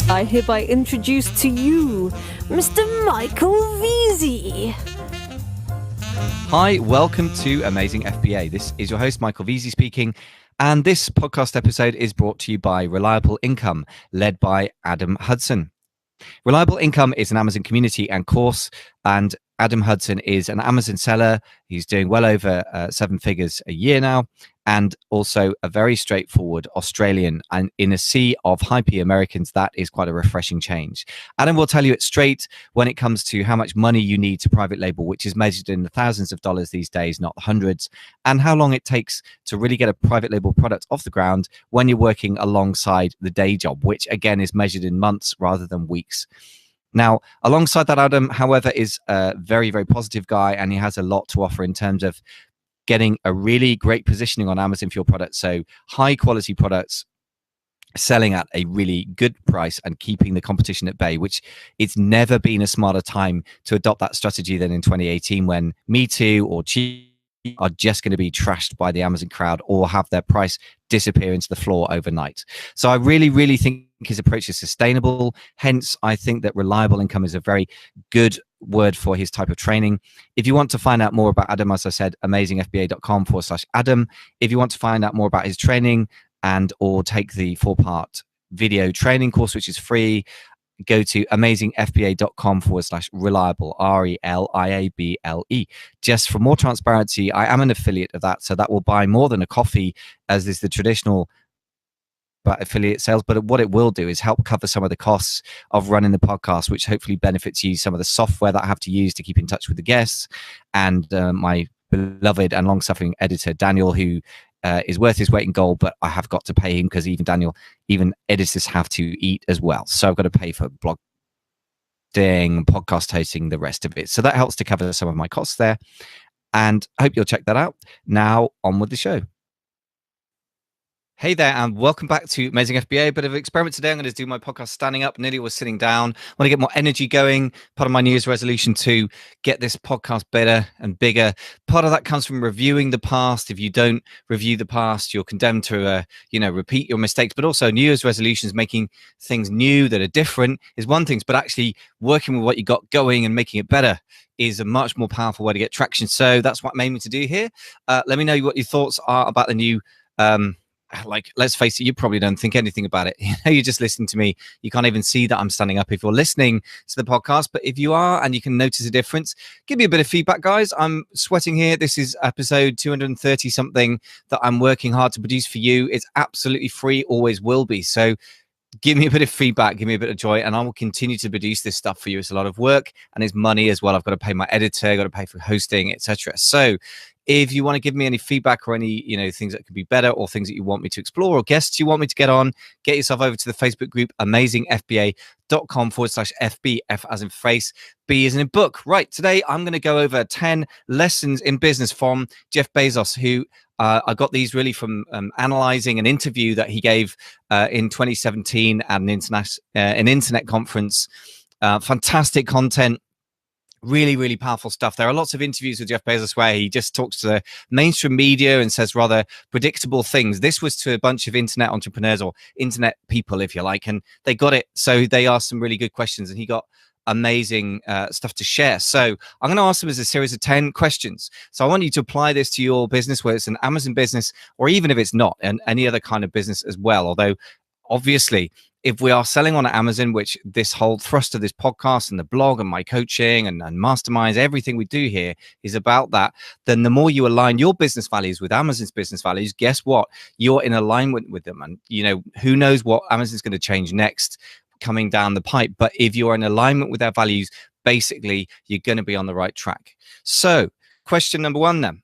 I hereby introduce to you Mr. Michael Veazey. Hi, welcome to Amazing FBA. This is your host, Michael Veazey speaking, and this podcast episode is brought to you by Reliable Income, led by Adam Hudson. Reliable Income is an Amazon community and course, and Adam Hudson is an Amazon seller. He's doing well over 7 figures a year now, and also a very straightforward Australian. And in a sea of hyper Americans, that is quite a refreshing change. Adam will tell you it straight when it comes to how much money you need to private label, which is measured in the thousands of dollars these days, not the hundreds, and how long it takes to really get a private label product off the ground when you're working alongside the day job, which again is measured in months rather than weeks. Now, alongside that, Adam, however, is a very, very positive guy, and he has a lot to offer in terms of getting a really great positioning on Amazon for your products. So high quality products selling at a really good price and keeping the competition at bay, which it's never been a smarter time to adopt that strategy than in 2018, when Me Too or Cheap are just going to be trashed by the Amazon crowd or have their price disappear into the floor overnight. So I really, really think his approach is sustainable. Hence, I think that Reliable Income is a very good word for his type of training. If you want to find out more about Adam, as I said, amazingfba.com/Adam. If you want to find out more about his training and or take the 4-part video training course, which is free, go to amazingfba.com/reliable, RELIABLE. Just for more transparency, I am an affiliate of that, so that will buy more than a coffee, as is the traditional affiliate sales. But what it will do is help cover some of the costs of running the podcast, which hopefully benefits you. Some of the software that I have to use to keep in touch with the guests, and my beloved and long-suffering editor, Daniel, who is worth his weight in gold, but I have got to pay him because even editors have to eat as well. So I've got to pay for blogging, podcast hosting, the rest of it. So that helps to cover some of my costs there. And I hope you'll check that out. Now on with the show. Hey there, and welcome back to Amazing FBA. A bit of an experiment today. I'm going to do my podcast standing up. Nearly was sitting down. I want to get more energy going. Part of my New Year's resolution to get this podcast better and bigger. Part of that comes from reviewing the past. If you don't review the past, you're condemned to, repeat your mistakes. But also, New Year's resolutions, making things new that are different is one thing, but actually working with what you got going and making it better is a much more powerful way to get traction. So that's what I'm aiming to do here. Let me know what your thoughts are about the new. Let's face it, you probably don't think anything about it. You're just listening to me. You can't even see that I'm standing up if you're listening to the podcast. But if you are and you can notice a difference, give me a bit of feedback, guys. I'm sweating here. This is episode 230 something that I'm working hard to produce for you. It's absolutely free, always will be. So give me a bit of feedback, give me a bit of joy, and I will continue to produce this stuff for you. It's a lot of work and it's money as well. I've got to pay my editor, I've got to pay for hosting, etc. So if you want to give me any feedback or any, things that could be better, or things that you want me to explore, or guests you want me to get on, get yourself over to the Facebook group, amazingfba.com/FB, as in face, B as in book. Right, today I'm going to go over 10 lessons in business from Jeff Bezos, who I got these really from analyzing an interview that he gave in 2017 at an internet conference. Fantastic content. Really, really powerful stuff. There are lots of interviews with Jeff Bezos where he just talks to the mainstream media and says rather predictable things. This was to a bunch of internet entrepreneurs, or internet people, if you like, and they got it. So they asked some really good questions, and he got amazing stuff to share. So I'm going to ask them as a series of 10 questions. So I want you to apply this to your business, whether it's an Amazon business or even if it's not, and any other kind of business as well. Although obviously, if we are selling on Amazon, which this whole thrust of this podcast and the blog and my coaching and masterminds, everything we do here is about that, then the more you align your business values with Amazon's business values, guess what? You're in alignment with them. And, who knows what Amazon's going to change next coming down the pipe. But if you're in alignment with their values, basically, you're going to be on the right track. So question number 1 then.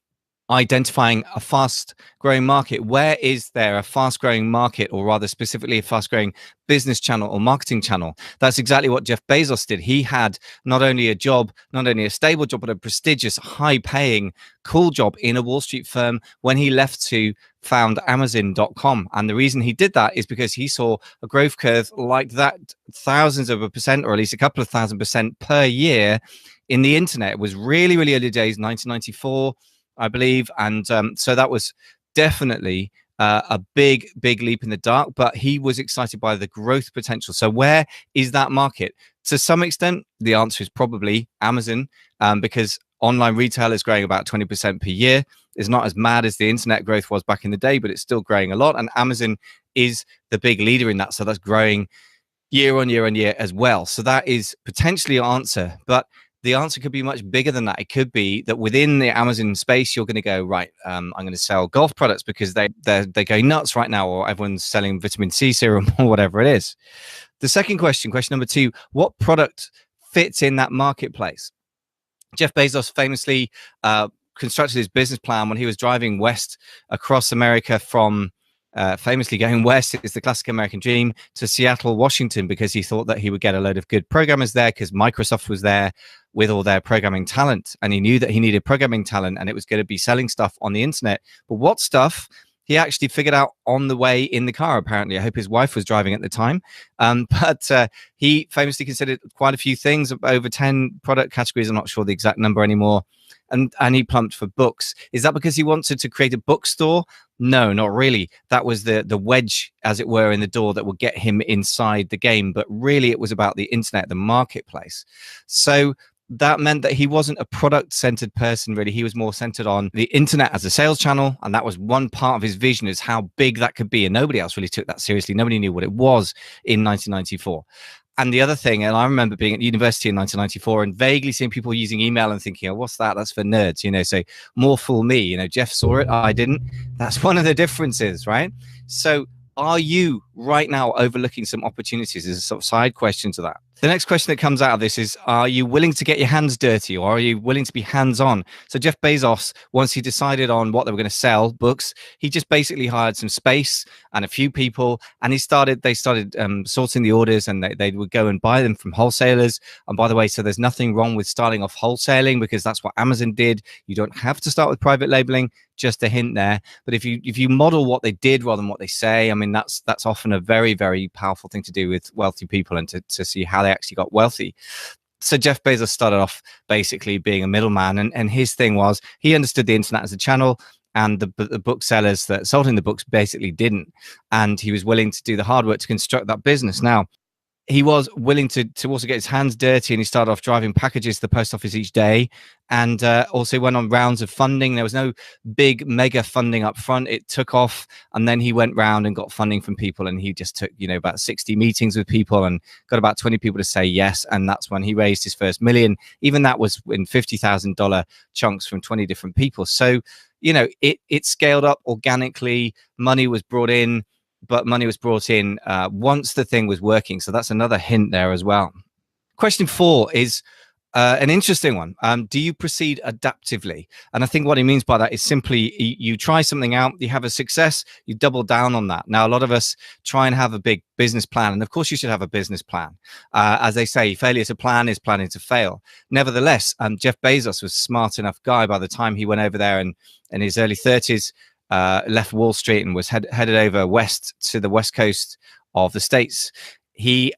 Identifying a fast-growing market. Where is there a fast-growing market, or rather specifically a fast-growing business channel or marketing channel? That's exactly what Jeff Bezos did. He had not only a job, not only a stable job, but a prestigious, high-paying, cool job in a Wall Street firm when he left to found Amazon.com. And the reason he did that is because he saw a growth curve like that, thousands of a percent, or at least a couple of 1,000% per year in the internet. It was really, really early days, 1994. I believe. And so that was definitely a big leap in the dark, but he was excited by the growth potential. So where is that market? To some extent, the answer is probably Amazon, because online retail is growing about 20% per year. It's not as mad as the internet growth was back in the day, but it's still growing a lot. And Amazon is the big leader in that. So that's growing year on year on year as well. So that is potentially your answer. But the answer could be much bigger than that. It could be that within the Amazon space, you're going to go, right, I'm going to sell golf products because they're going nuts right now, or everyone's selling vitamin C serum or whatever it is. The second question number 2, what product fits in that marketplace? Jeff Bezos famously constructed his business plan when he was driving west across America from famously going west. It's the classic American dream, to Seattle, Washington, because he thought that he would get a load of good programmers there because Microsoft was there with all their programming talent. And he knew that he needed programming talent and it was going to be selling stuff on the internet. But what stuff? He actually figured out on the way in the car, apparently. I hope his wife was driving at the time. But he famously considered quite a few things, over 10 product categories. I'm not sure the exact number anymore. And he plumped for books. Is that because he wanted to create a bookstore? No, not really. That was the wedge, as it were, in the door that would get him inside the game. But really, it was about the internet, the marketplace. So that meant that he wasn't a product-centered person, really. He was more centered on the internet as a sales channel. And that was one part of his vision, is how big that could be. And nobody else really took that seriously. Nobody knew what it was in 1994. And the other thing, and I remember being at university in 1994 and vaguely seeing people using email and thinking, oh, what's that? That's for nerds, so more fool me. Jeff saw it, I didn't. That's one of the differences, right? So are you right now overlooking some opportunities? As a sort of side question to that. The next question that comes out of this is, are you willing to get your hands dirty, or are you willing to be hands-on? So Jeff Bezos, once he decided on what they were going to sell, books, he just basically hired some space and a few people, and they started sorting the orders, and they would go and buy them from wholesalers. And by the way, so there's nothing wrong with starting off wholesaling, because that's what Amazon did. You don't have to start with private labeling. Just a hint there. But if you model what they did rather than what they say, I mean, that's often a very, very powerful thing to do with wealthy people, and to see how they actually got wealthy. So Jeff Bezos started off basically being a middleman, and his thing was, he understood the internet as a channel, and the booksellers that sold him the books basically didn't. And he was willing to do the hard work to construct that business. Now, he was willing to also get his hands dirty, and he started off driving packages to the post office each day, and also went on rounds of funding. There was no big mega funding up front. It took off, and then he went round and got funding from people, and he just took about 60 meetings with people and got about 20 people to say yes, and that's when he raised his first million. Even that was in $50,000 chunks from 20 different people. So it scaled up organically. Money was brought in, but money was brought in once the thing was working. So that's another hint there as well. Question 4 is an interesting one. Do you proceed adaptively? And I think what he means by that is simply you try something out, you have a success, you double down on that. Now, a lot of us try and have a big business plan. And of course, you should have a business plan. As they say, failure to plan is planning to fail. Nevertheless, Jeff Bezos was a smart enough guy. By the time he went over there and in his early 30s, left Wall Street and was headed over west to the west coast of the States, he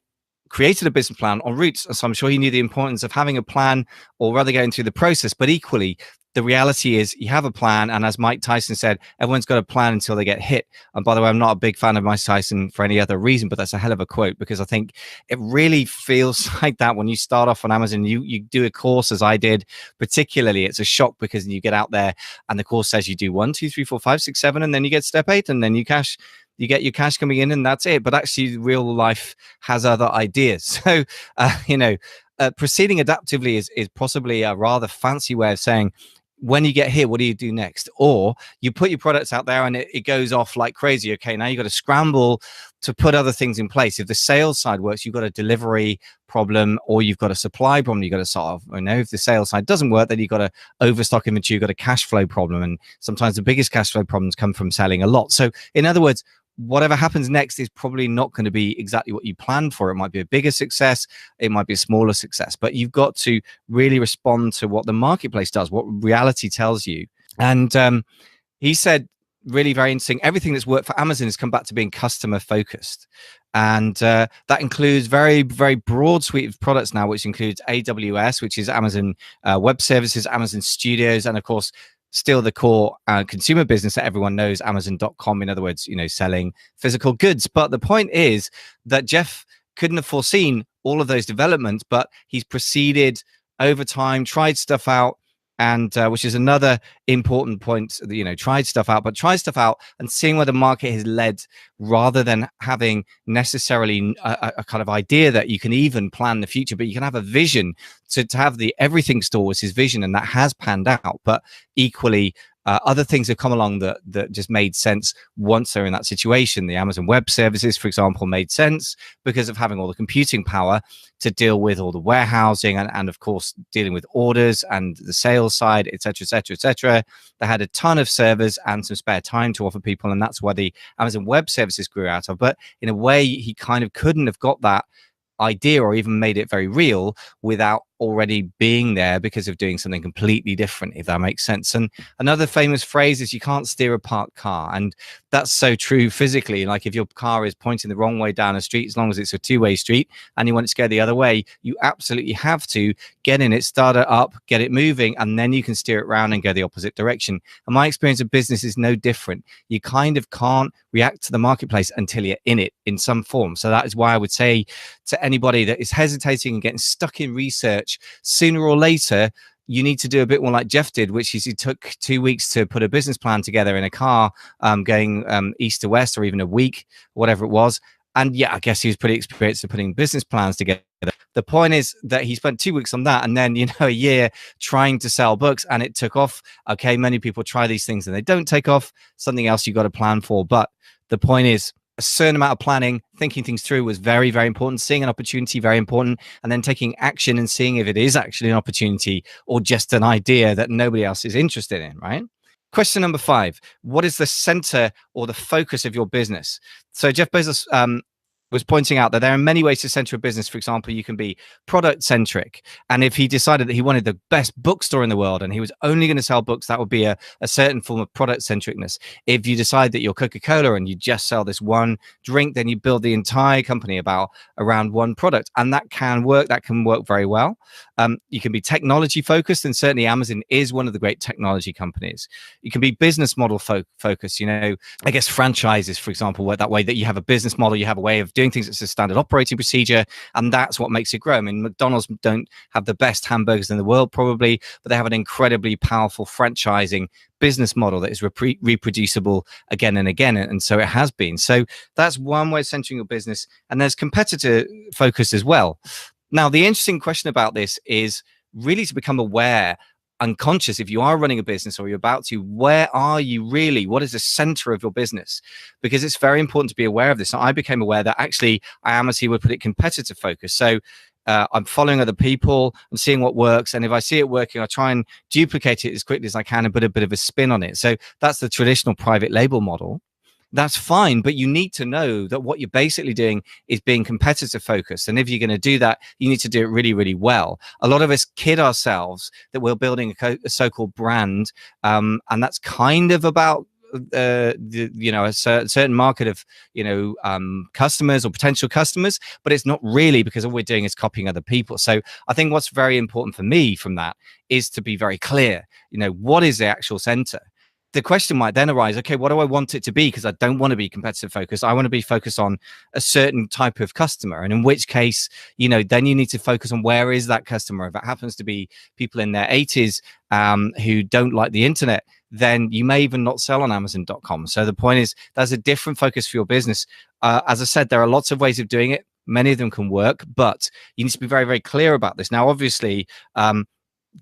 created a business plan en route. So I'm sure he knew the importance of having a plan, or rather going through the process. But equally, the reality is you have a plan. And as Mike Tyson said, everyone's got a plan until they get hit. And by the way, I'm not a big fan of Mike Tyson for any other reason, but that's a hell of a quote, because I think it really feels like that when you start off on Amazon. You do a course, as I did, particularly. It's a shock, because you get out there and the course says you do 1, 2, 3, 4, 5, 6, 7, and then you get step 8, and then you get your cash coming in, and that's it. But actually, real life has other ideas. So, proceeding adaptively is possibly a rather fancy way of saying, when you get hit, what do you do next? Or you put your products out there and it goes off like crazy. Okay, now you've got to scramble to put other things in place. If the sales side works, you've got a delivery problem, or you've got a supply problem you've got to solve. If the sales side doesn't work, then you've got to overstock inventory, you've got a cash flow problem. And sometimes the biggest cash flow problems come from selling a lot. So in other words, whatever happens next is probably not going to be exactly what you planned for. It might be a bigger success, it might be a smaller success, but you've got to really respond to what the marketplace does, what reality tells you. And he said, really very interesting, everything that's worked for Amazon has come back to being customer focused. And that includes very, very broad suite of products now, which includes AWS, which is Amazon Web Services, Amazon Studios, and of course, still the core consumer business that everyone knows, Amazon.com. In other words, selling physical goods. But the point is that Jeff couldn't have foreseen all of those developments, but he's proceeded over time, tried stuff out, and which is another important point. Tried stuff out and seeing where the market has led, rather than having necessarily a kind of idea that you can even plan the future, but you can have a vision. To have the everything store was his vision, and that has panned out. But equally, other things have come along that just made sense once they're in that situation. The Amazon Web Services, for example, made sense because of having all the computing power to deal with all the warehousing and of course, dealing with orders and the sales side, et cetera, et cetera, et cetera. They had a ton of servers and some spare time to offer people, and that's where the Amazon Web Services grew out of. But in a way, he kind of couldn't have got that idea or even made it very real without already being there, because of doing something completely different, if that makes sense. And another famous phrase is, you can't steer a parked car. And that's so true physically. Like, if your car is pointing the wrong way down a street, as long as it's a two-way street and you want it to go the other way, you absolutely have to get in it, start it up, get it moving, and then you can steer it around and go the opposite direction. And my experience of business is no different. You kind of can't react to the marketplace until you're in it in some form. So that is why I would say to anybody that is hesitating and getting stuck in research, sooner or later, you need to do a bit more like Jeff did, which is he took 2 weeks to put a business plan together in a car, going east to west, or even a week, whatever it was. And yeah, I guess he was pretty experienced at putting business plans together. The point is that he spent 2 weeks on that, and then, a year trying to sell books, and it took off. Okay, many people try these things and they don't take off. Something else you got to plan for. But the point is, a certain amount of planning, thinking things through was very, very important. Seeing an opportunity, very important. And then taking action and seeing if it is actually an opportunity or just an idea that nobody else is interested in, right? Question number 5, what is the center or the focus of your business? So Jeff Bezos was pointing out that there are many ways to center a business. For example, you can be product-centric. And if he decided that he wanted the best bookstore in the world and he was only going to sell books, that would be a certain form of product-centricness. If you decide that you're Coca-Cola and you just sell this one drink, then you build the entire company around one product. And that can work. That can work very well. You can be technology-focused, and certainly Amazon is one of the great technology companies. You can be business model focused. I guess franchises, for example, work that way, that you have a business model, you have a way of doing things. It's a standard operating procedure, and that's what makes it grow. I mean, McDonald's don't have the best hamburgers in the world, probably, but they have an incredibly powerful franchising business model that is reproducible again and again, and so it has been. So that's one way of centering your business, and there's competitor focus as well. Now, the interesting question about this is really to become aware, unconscious, if you are running a business or you're about to, where are you really? What is the center of your business? Because it's very important to be aware of this. So I became aware that actually I am, as he would put it, competitive focus. So I'm following other people, I'm seeing what works, and if I see it working, I try and duplicate it as quickly as I can and put a bit of a spin on it. So that's the traditional private label model. That's fine, but you need to know that what you're basically doing is being competitive focused. And if you're going to do that, you need to do it really, really well. A lot of us kid ourselves that we're building a so-called brand, and that's kind of about a certain market of customers or potential customers, but it's not really, because all we're doing is copying other people. So I think what's very important for me from that is to be very clear. What is the actual center? The question might then arise, okay, what do I want it to be? Because I don't want to be competitive focused. I want to be focused on a certain type of customer. And in which case, then you need to focus on where is that customer. If it happens to be people in their 80s who don't like the internet, then you may even not sell on Amazon.com. So the point is, there's a different focus for your business. As I said, there are lots of ways of doing it. Many of them can work, but you need to be very, very clear about this. Now, obviously,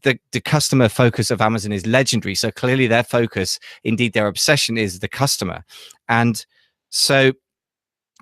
the customer focus of Amazon is legendary. So clearly their focus, indeed their obsession, is the customer. And so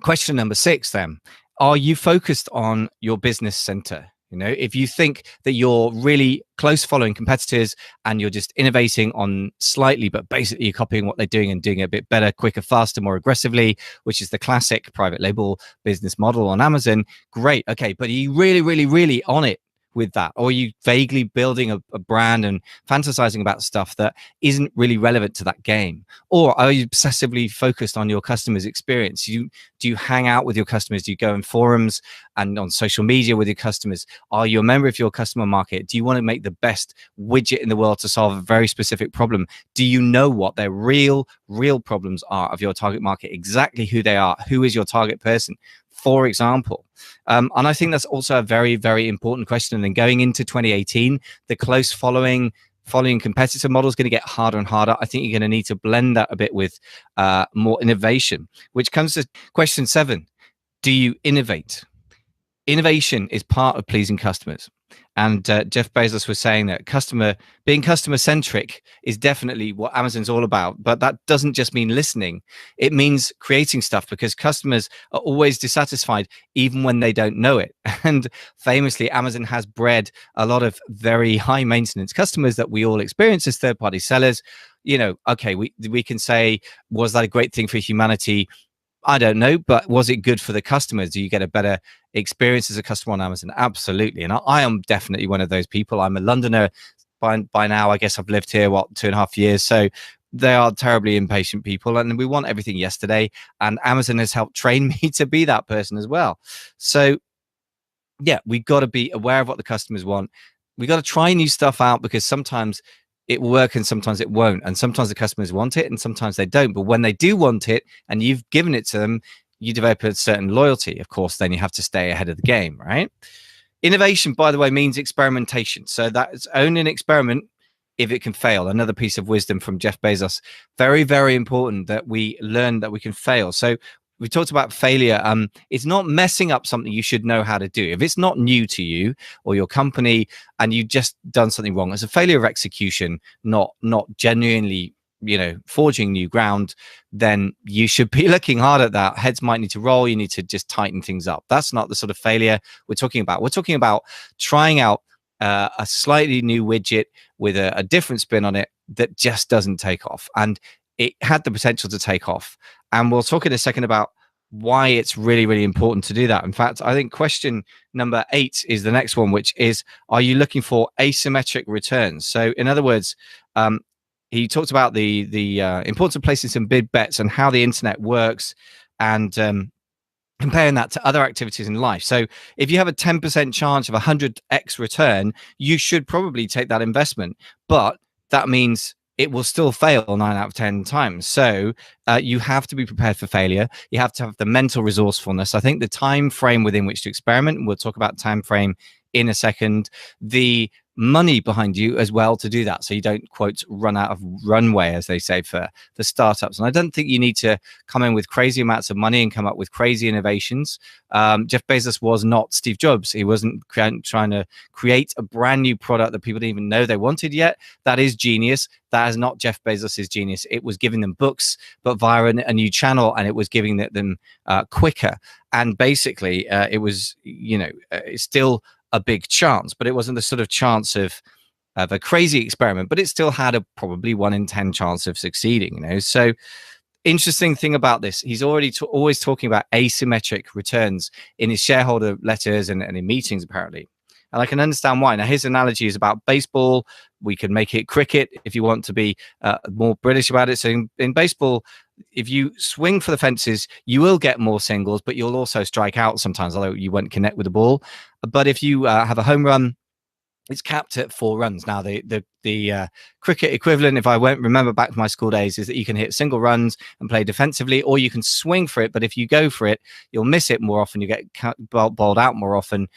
question number 6 then, are you focused on your business center? If you think that you're really close following competitors and you're just innovating on slightly, but basically you're copying what they're doing and doing it a bit better, quicker, faster, more aggressively, which is the classic private label business model on Amazon, great. Okay, but are you really, really, really on it with that? Or are you vaguely building a brand and fantasizing about stuff that isn't really relevant to that game? Or are you obsessively focused on your customers' experience? Do you hang out with your customers? Do you go in forums and on social media with your customers? Are you a member of your customer market? Do you want to make the best widget in the world to solve a very specific problem? Do you know what their real problems are of your target market, exactly who they are, who is your target person, for example? And I think that's also a very, very important question. And then going into 2018, the close following competitor model is going to get harder and harder. I think you're going to need to blend that a bit with more innovation, which comes to question 7. Do you innovate? Innovation is part of pleasing customers. And Jeff Bezos was saying that being customer-centric is definitely what Amazon's all about. But that doesn't just mean listening. It means creating stuff, because customers are always dissatisfied, even when they don't know it. And famously, Amazon has bred a lot of very high maintenance customers that we all experience as third-party sellers. Okay, we can say, was that a great thing for humanity? I don't know, but was it good for the customers? Do you get a better experience as a customer on Amazon? Absolutely. And I am definitely one of those people. I'm a Londoner by now. I guess I've lived here, 2.5 years. So they are terribly impatient people, and we want everything yesterday. And Amazon has helped train me to be that person as well. So yeah, we've got to be aware of what the customers want. We've got to try new stuff out, because sometimes it will work and sometimes it won't. And sometimes the customers want it and sometimes they don't. But when they do want it and you've given it to them, you develop a certain loyalty. Of course, then you have to stay ahead of the game, right? Innovation, by the way, means experimentation. So that's only an experiment if it can fail. Another piece of wisdom from Jeff Bezos. Very, very important that we learn that we can fail. So we talked about failure. It's not messing up something you should know how to do. If it's not new to you or your company and you've just done something wrong, it's a failure of execution, not genuinely, forging new ground. Then you should be looking hard at that. Heads might need to roll. You need to just tighten things up. That's not the sort of failure we're talking about. We're talking about trying out a slightly new widget with a different spin on it that just doesn't take off. And it had the potential to take off. And we'll talk in a second about why it's really, really important to do that. In fact, I think question number 8 is the next one, which is, are you looking for asymmetric returns? So in other words, he talked about the importance of placing some big bets and how the internet works, and comparing that to other activities in life. So if you have a 10% chance of 100x return, you should probably take that investment. But that means it will still fail 9 out of 10 times. So you have to be prepared for failure. You have to have the mental resourcefulness. I think the time frame within which to experiment, and we'll talk about time frame in a second, the money behind you as well to do that, so you don't, quote, run out of runway, as they say, for startups. And I don't think you need to come in with crazy amounts of money and come up with crazy innovations. Jeff Bezos was not Steve Jobs. He wasn't trying to create a brand new product that people didn't even know they wanted yet. That is genius. That is not Jeff Bezos's genius. It was giving them books, but via a new channel, and it was giving them quicker. And basically, it was, it's still a big chance, but it wasn't the sort of chance of a crazy experiment, but it still had a probably 1 in 10 chance of succeeding. So interesting thing about this, he's already always talking about asymmetric returns in his shareholder letters and in meetings, apparently. And I can understand why. Now, his analogy is about baseball. We can make it cricket if you want to be more British about it. So in baseball, if you swing for the fences, you will get more singles, but you'll also strike out sometimes, although you won't connect with the ball. But if you have a home run, it's capped at 4 runs. Now, the cricket equivalent, if I won't remember back to my school days, is that you can hit single runs and play defensively, or you can swing for it. But if you go for it, you'll miss it more often. You get bowled out more often.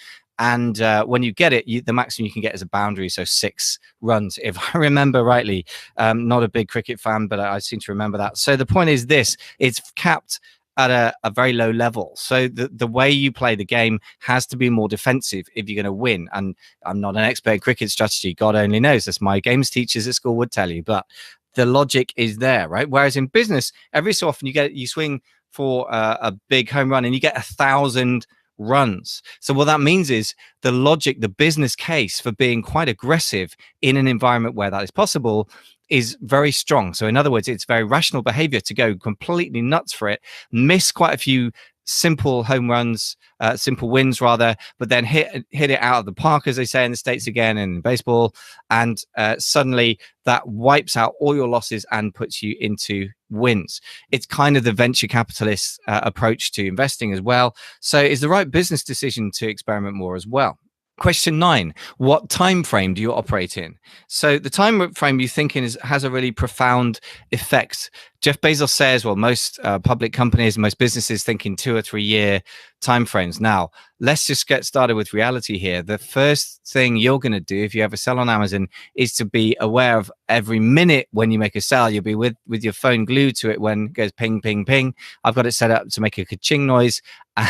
And when you get it, the maximum you can get is a boundary, so 6 runs, if I remember rightly. Not a big cricket fan, but I seem to remember that. So the point is this: it's capped at a very low level. So the way you play the game has to be more defensive if you're going to win. And I'm not an expert in cricket strategy. God only knows. That's my games teachers at school would tell you. But the logic is there, right? Whereas in business, every so often you swing for a big home run and you get 1,000 runs. So what that means is the logic, the business case for being quite aggressive in an environment where that is possible is very strong. So in other words, it's very rational behavior to go completely nuts for it, miss quite a few simple home runs, simple wins rather, but then hit it out of the park, as they say in the States again in baseball, and suddenly that wipes out all your losses and puts you into wins. It's kind of the venture capitalist approach to investing as well. So it's the right business decision to experiment more as well. Question 9, what time frame do you operate in? So the time frame you think in has a really profound effect. Jeff Bezos says, well, most public companies, most businesses think in 2 or 3 year time frames. Now, let's just get started with reality here. The first thing you're going to do if you ever sell on Amazon is to be aware of every minute when you make a sale. You'll be with your phone glued to it when it goes ping, ping, ping. I've got it set up to make a ka-ching noise.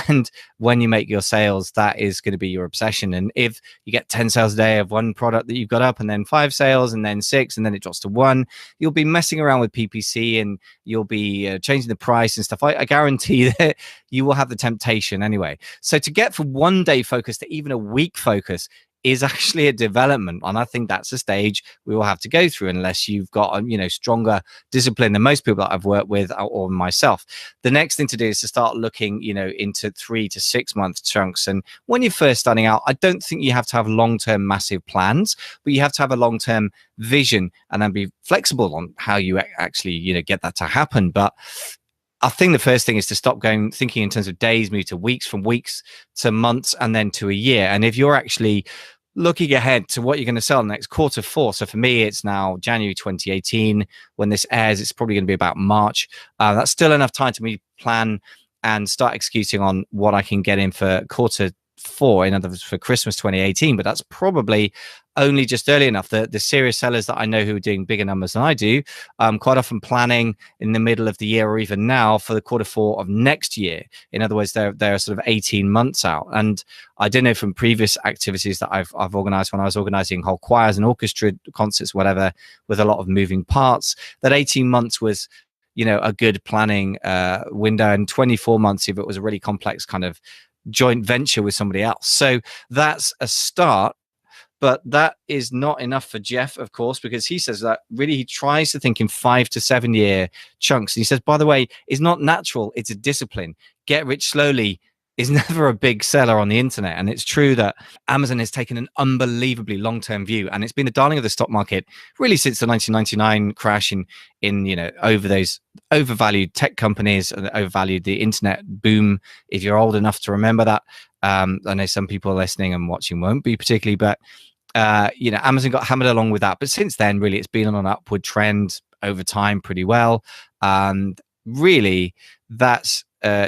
And when you make your sales, that is going to be your obsession. And if you get 10 sales a day of one product that you've got up, and then 5 sales, and then 6, and then it drops to 1, you'll be messing around with PPC, and you'll be changing the price and stuff. I guarantee that you will have the temptation anyway. So to get from 1 day focus to even a week focus is actually a development, and I think that's a stage we will have to go through unless you've got stronger discipline than most people that I've worked with or myself. The next thing to do is to start looking into 3 to 6 month chunks. And when you're first starting out, I don't think you have to have long-term massive plans, but you have to have a long-term vision and then be flexible on how you actually get that to happen. But I think the first thing is to stop thinking in terms of days, move to weeks, from weeks to months, and then to a year. And if you're actually looking ahead to what you're going to sell next Q4. So for me, it's now January 2018. When this airs, it's probably going to be about March. That's still enough time to me plan and start executing on what I can get in for Q4, in other words, for Christmas 2018. But that's probably only just early enough. The serious sellers that I know who are doing bigger numbers than I do, quite often planning in the middle of the year or even now for the Q4 of next year. In other words, they're sort of 18 months out. And I don't know from previous activities that I've organized, when I was organizing whole choirs and orchestra concerts, whatever, with a lot of moving parts, that 18 months was a good planning window, and 24 months if it was a really complex kind of joint venture with somebody else. So that's a start. But that is not enough for Jeff, of course, because he says that really he tries to think in 5 to 7 year chunks. And he says, by the way, it's not natural. It's a discipline. Get rich slowly is never a big seller on the internet. And it's true that Amazon has taken an unbelievably long-term view, and it's been the darling of the stock market really since the 1999 crash in over those overvalued tech companies and overvalued the internet boom. If you're old enough to remember that, I know some people listening and watching won't be particularly, but Amazon got hammered along with that. But since then, really, it's been on an upward trend over time pretty well. And really, that's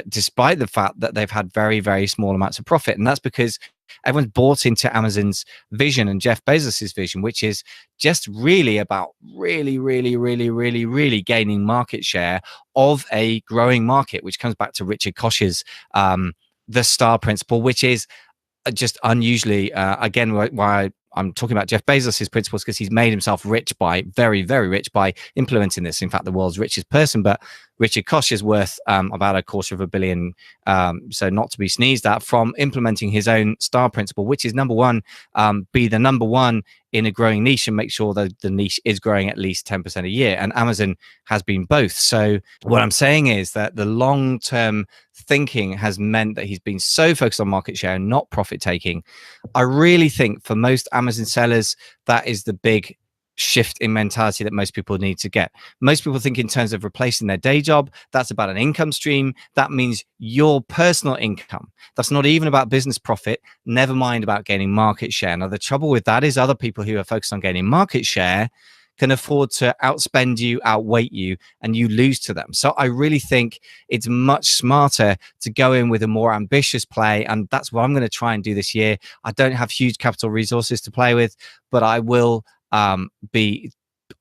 despite the fact that they've had very, very small amounts of profit. And that's because everyone's bought into Amazon's vision and Jeff Bezos's vision, which is just really about really, really, really, really, really gaining market share of a growing market, which comes back to Richard Koch's the star principle, which is just unusually, again, why I'm talking about Jeff Bezos' principles, because he's made himself very, very rich by implementing this. In fact, the world's richest person. But Richard Koch is worth about $250 million. So not to be sneezed at, from implementing his own star principle, which is number one, be the number one in a growing niche and make sure that the niche is growing at least 10% a year. And Amazon has been both. So what I'm saying is that the long-term thinking has meant that he's been so focused on market share and not profit taking. I really think for most Amazon sellers, that is the big shift in mentality that most people need to get. Most people think in terms of replacing their day job. That's about an income stream. That means your personal income. That's not even about business profit, never mind about gaining market share. Now, the trouble with that is other people who are focused on gaining market share can afford to outspend you, outweight you, and you lose to them. So I really think it's much smarter to go in with a more ambitious play. And that's what I'm going to try and do this year. I don't have huge capital resources to play with, but I will be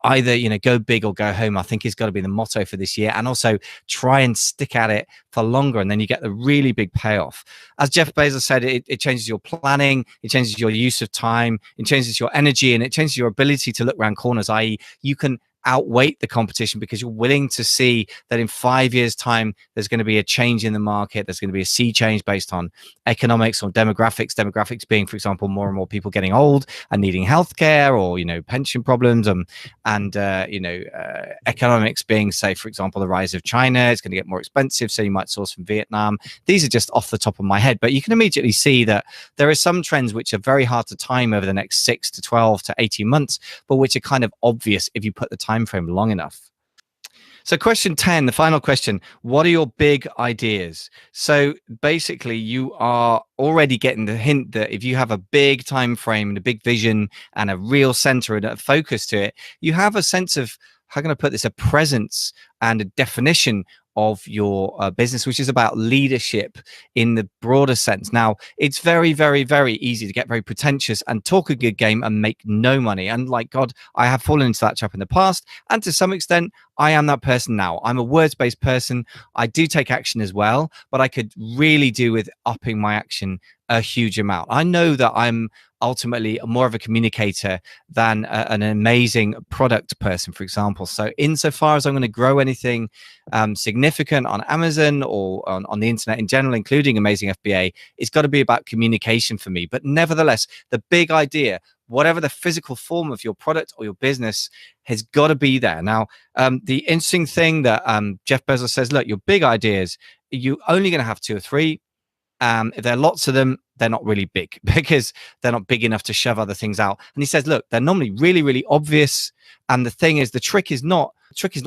either go big or go home. I think is got to be the motto for this year, and also try and stick at it for longer, and then you get the really big payoff. As Jeff Bezos said, it changes your planning, it changes your use of time, it changes your energy, and it changes your ability to look around corners, i.e. you can outweight the competition because you're willing to see that in 5 years' time, there's going to be a change in the market. There's going to be a sea change based on economics or demographics. Demographics being, for example, more and more people getting old and needing healthcare, or pension problems, and economics being, say, for example, the rise of China. It's going to get more expensive, so you might source from Vietnam. These are just off the top of my head, but you can immediately see that there are some trends which are very hard to time over the next 6 to 12 to 18 months, but which are kind of obvious if you put the time frame long enough. So question 10, the final question, what are your big ideas? So basically you are already getting the hint that if you have a big time frame and a big vision and a real center and a focus to it, you have a sense of, how can I put this, a presence and a definition of your business, which is about leadership in the broader sense. Now, it's very, very, very easy to get very pretentious and talk a good game and make no money. And like God, I have fallen into that trap in the past. And to some extent, I am that person now. I'm a words-based person. I do take action as well, but I could really do with upping my action a huge amount. I know that I'm ultimately more of a communicator than an amazing product person, for example. So insofar as I'm going to grow anything significant on Amazon or on the internet in general, including Amazing FBA, it's got to be about communication for me. But nevertheless, the big idea, whatever the physical form of your product or your business, has got to be there. Now, the interesting thing that Jeff Bezos says, look, your big ideas, you're only going to have 2 or 3. If there are lots of them, they're not really big because they're not big enough to shove other things out. And he says, look, they're normally really, really obvious. And the thing is, the trick is not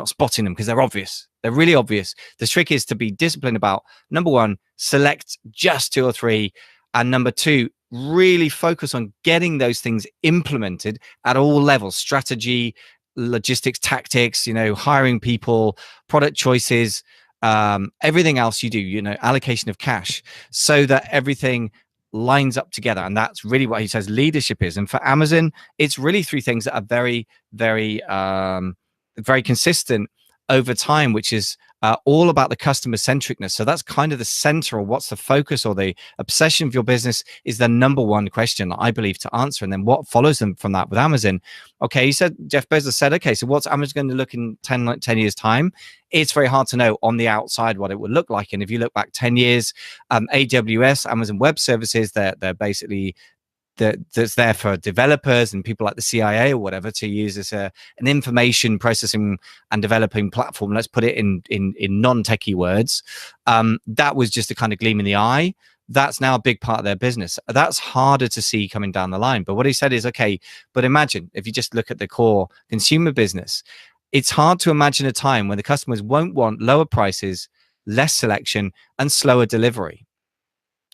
spotting them because they're obvious. They're really obvious. The trick is to be disciplined about, number 1, select just 2 or 3. And number 2, really focus on getting those things implemented at all levels: strategy, logistics, tactics, hiring people, product choices, everything else you do, allocation of cash, so that everything lines up together. And that's really what he says leadership is. And for Amazon, it's really 3 things that are very, very, very consistent over time, which is all about the customer-centricness. So that's kind of the center, or what's the focus or the obsession of your business, is the number 1 question, I believe, to answer. And then what follows them from that with Amazon? Okay, he said, Jeff Bezos said, okay, so what's Amazon going to look in 10 years' time? It's very hard to know on the outside what it would look like. And if you look back 10 years, AWS, Amazon Web Services, they're basically that's there for developers and people like the CIA or whatever to use as an information processing and developing platform. Let's put it in non-techie words. That was just a kind of gleam in the eye. That's now a big part of their business. That's harder to see coming down the line. But what he said is, okay, but imagine if you just look at the core consumer business, it's hard to imagine a time when the customers won't want lower prices, less selection, and slower delivery.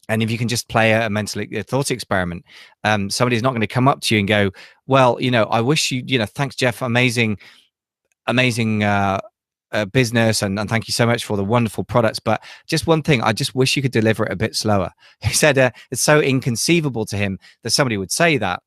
And if you can just play a mental thought experiment, somebody's not going to come up to you and go, well, I wish thanks, Jeff, amazing business, and thank you so much for the wonderful products, but just one thing, I just wish you could deliver it a bit slower. He said it's so inconceivable to him that somebody would say that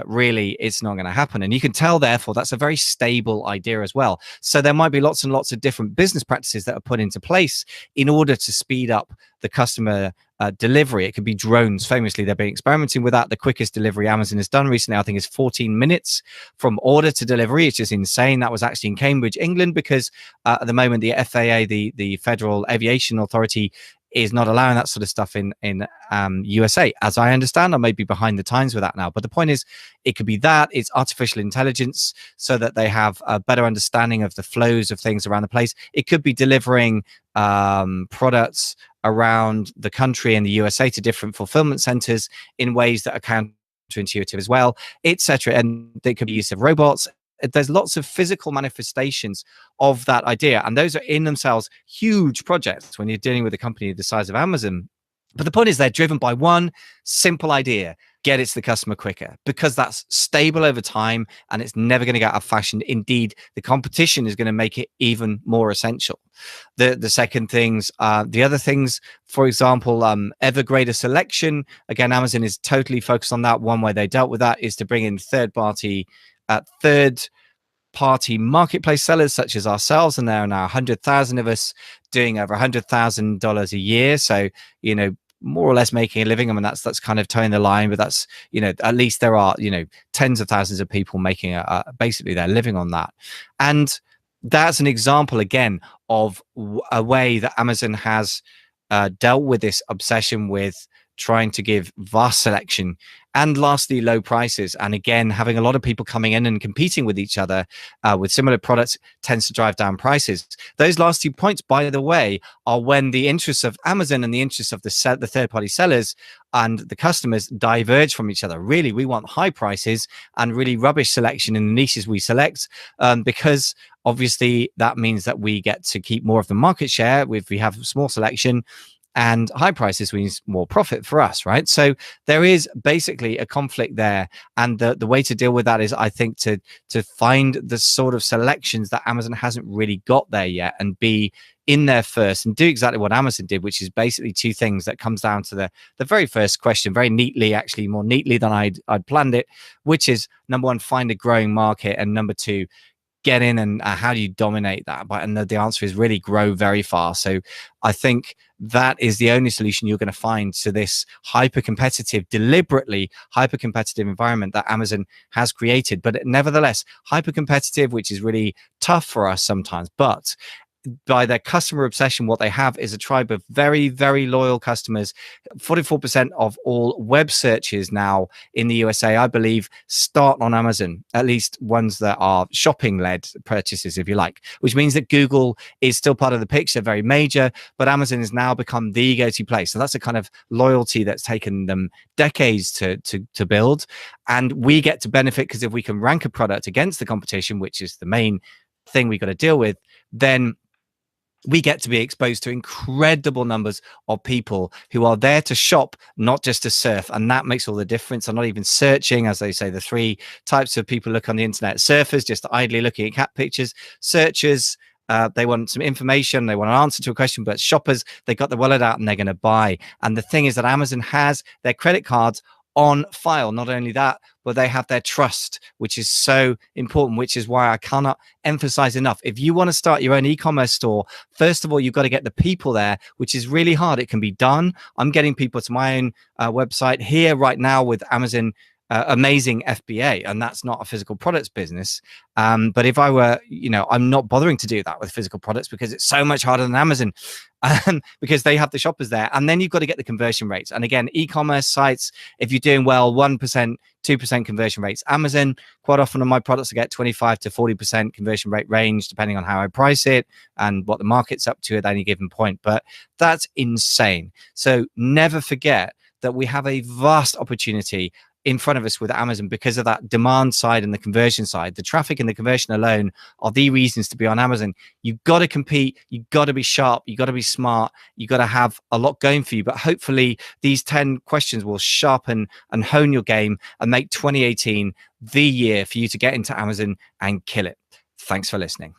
really it's not going to happen. And you can tell, therefore, that's a very stable idea as well. So there might be lots and lots of different business practices that are put into place in order to speed up the customer delivery. It could be drones. Famously, they've been experimenting with that. The quickest delivery Amazon has done recently, I think, is 14 minutes from order to delivery. It's just insane. That was actually in Cambridge, England, because at the moment the FAA, the Federal Aviation Authority, is not allowing that sort of stuff in USA. As I understand, I may be behind the times with that now. But the point is, it could be that it's artificial intelligence so that they have a better understanding of the flows of things around the place. It could be delivering products around the country and the USA to different fulfillment centers in ways that are counterintuitive as well, etc. And they could be use of robots. There's lots of physical manifestations of that idea, and those are in themselves huge projects when you're dealing with a company the size of Amazon. But the point is, they're driven by one simple idea: get it to the customer quicker, because that's stable over time and it's never going to get out of fashion. Indeed, the competition is going to make it even more essential. The second things, the other things, for example, ever greater selection. Again, Amazon is totally focused on that. One way they dealt with that is to bring in third-party marketplace sellers such as ourselves, and there are now 100,000 of us doing over $100,000 a year. So more or less making a living. I mean, that's kind of towing the line, but that's, at least there are, tens of thousands of people making basically they're living on that. And that's an example again of a way that Amazon has dealt with this obsession with trying to give vast selection and lastly low prices. And again, having a lot of people coming in and competing with each other with similar products tends to drive down prices. Those last 2 points, by the way, are when the interests of Amazon and the interests of the third-party sellers and the customers diverge from each other. Really, we want high prices and really rubbish selection in the niches we select, because obviously that means that we get to keep more of the market share if we have small selection, and high prices means more profit for us, right? So there is basically a conflict there, and the way to deal with that is, I think, to find the sort of selections that Amazon hasn't really got there yet, and be in there first and do exactly what Amazon did, which is basically two things that comes down to the very first question, very neatly, actually more neatly than I'd planned it, which is number one, find a growing market, and number two, get in and how do you dominate that? And the answer is really grow very fast. So I think that is the only solution you're going to find to this deliberately hyper competitive environment that Amazon has created. But nevertheless, hyper competitive, which is really tough for us sometimes. But by their customer obsession, what they have is a tribe of very, very loyal customers. 44% of all web searches now in the USA, I believe, start on Amazon, at least ones that are shopping-led purchases, if you like, which means that Google is still part of the picture, very major, but Amazon has now become the go-to place. So that's a kind of loyalty that's taken them decades to build. And we get to benefit because if we can rank a product against the competition, which is the main thing we got to deal with, then we get to be exposed to incredible numbers of people who are there to shop, not just to surf. And that makes all the difference. I'm not even searching, as they say, the three types of people look on the internet: surfers, just idly looking at cat pictures; searchers, they want some information, they want an answer to a question; but shoppers, they got the wallet out and they're going to buy. And the thing is that Amazon has their credit cards on file. Not only that, but they have their trust, which is so important, which is why I cannot emphasize enough. If you want to start your own e-commerce store, first of all, you've got to get the people there, which is really hard. It can be done. I'm getting people to my own website here right now with Amazon amazing FBA, and that's not a physical products business. But if I were, I'm not bothering to do that with physical products because it's so much harder than Amazon, because they have the shoppers there. And then you've got to get the conversion rates. And again, e-commerce sites, if you're doing well, 1%, 2% conversion rates. Amazon, quite often on my products, I get 25 to 40% conversion rate range, depending on how I price it and what the market's up to at any given point. But that's insane. So never forget that we have a vast opportunity in front of us with Amazon because of that demand side and the conversion side. The traffic and the conversion alone are the reasons to be on Amazon. You've got to compete. You've got to be sharp. You've got to be smart. You've got to have a lot going for you. But hopefully these 10 questions will sharpen and hone your game and make 2018 the year for you to get into Amazon and kill it. Thanks for listening.